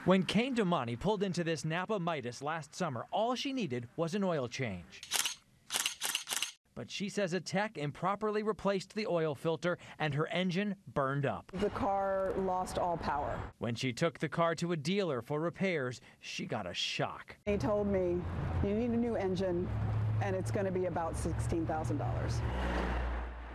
When KAYNE DOUMANI pulled into this Napa Midas last summer, all she needed was an oil change. But she says a tech improperly replaced the oil filter and her engine burned up. The car lost all power. When she took the car to a dealer for repairs, she got a shock. He told me, you need a new engine, and it's going to be about $16,000.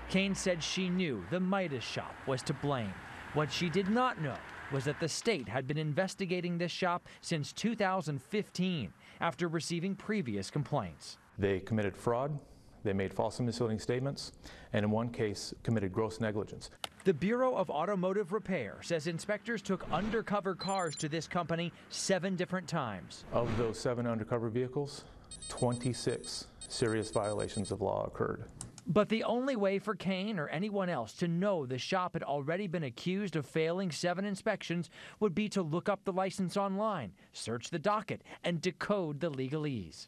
KAYNE said she knew the Midas shop was to blame. What she did not know was that the state had been investigating this shop since 2015 after receiving previous complaints. They committed fraud, they made false and misleading statements, and in one case committed gross negligence. The Bureau of Automotive Repair says inspectors took undercover cars to this company 7 different times. Of those 7 undercover vehicles, 26 serious violations of law occurred. But the only way for KAYNE or anyone else to know the shop had already been accused of failing 7 inspections would be to look up the license online, search the docket, and decode the legalese.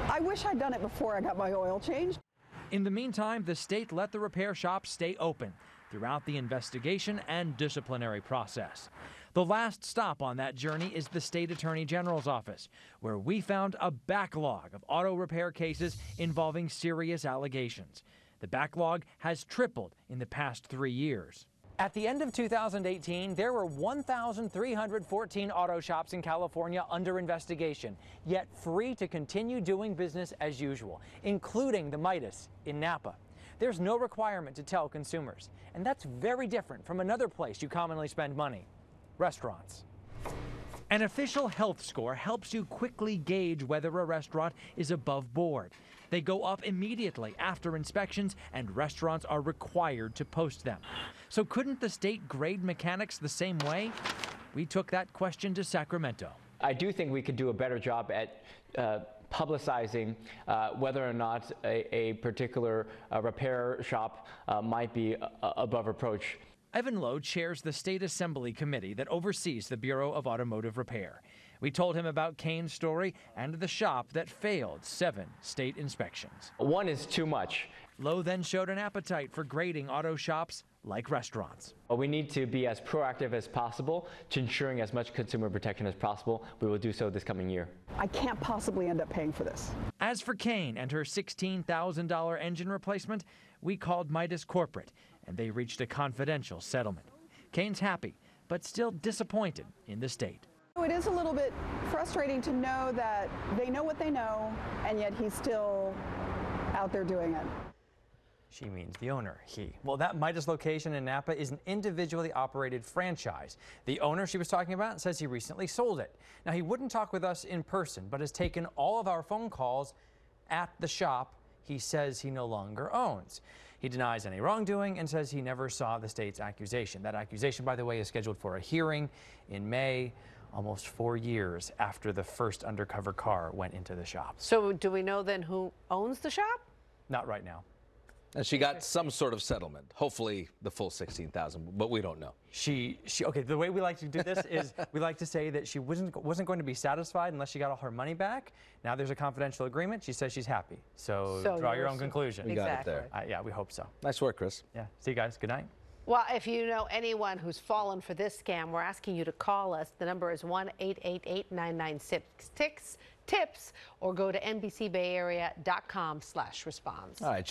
I wish I'd done it before I got my oil changed. In the meantime, the state let the repair shop stay open throughout the investigation and disciplinary process. The last stop on that journey is the State Attorney General's office, where we found a backlog of auto repair cases involving serious allegations. The backlog has tripled in the past 3 years. At the end of 2018, there were 1,314 auto shops in California under investigation, yet free to continue doing business as usual, including the Midas in Napa. There's no requirement to tell consumers, and that's very different from another place you commonly spend money: restaurants. An official health score helps you quickly gauge whether a restaurant is above board. They go up immediately after inspections, and restaurants are required to post them. So couldn't the state grade mechanics the same way? We took that question to Sacramento. I do think we could do a better job at publicizing whether or not a particular repair shop might be above reproach. Evan Lowe chairs the State Assembly Committee that oversees the Bureau of Automotive Repair. We told him about KAYNE's story and the shop that failed 7 state inspections. 1 is too much. Lowe then showed an appetite for grading auto shops like restaurants. We need to be as proactive as possible to ensuring as much consumer protection as possible. We will do so this coming year. I can't possibly end up paying for this. As for KAYNE and her $16,000 engine replacement, we called Midas Corporate, and they reached a confidential settlement. KAYNE's happy, but still disappointed in the state. It is a little bit frustrating to know that they know what they know, and yet he's still out there doing it. She means the owner, he. Well, that Midas location in Napa is an individually operated franchise. The owner she was talking about says he recently sold it. Now, he wouldn't talk with us in person, but has taken all of our phone calls at the shop he says he no longer owns. He denies any wrongdoing and says he never saw the state's accusation. That accusation, by the way, is scheduled for a hearing in May, almost 4 years after the first undercover car went into the shop. So do we know then who owns the shop? Not right now. And she got some sort of settlement, hopefully the full $16,000, but we don't know. Okay, the way we like to do this is we like to say that she wasn't going to be satisfied unless she got all her money back. Now there's a confidential agreement. She says she's happy. So draw your own conclusion. We got it there. Yeah, we hope so. Nice work, Chris. Yeah, see you guys. Good night. Well, if you know anyone who's fallen for this scam, we're asking you to call us. The number is 1-888-996-TIPS, or go to NBCBayArea.com/response. All right.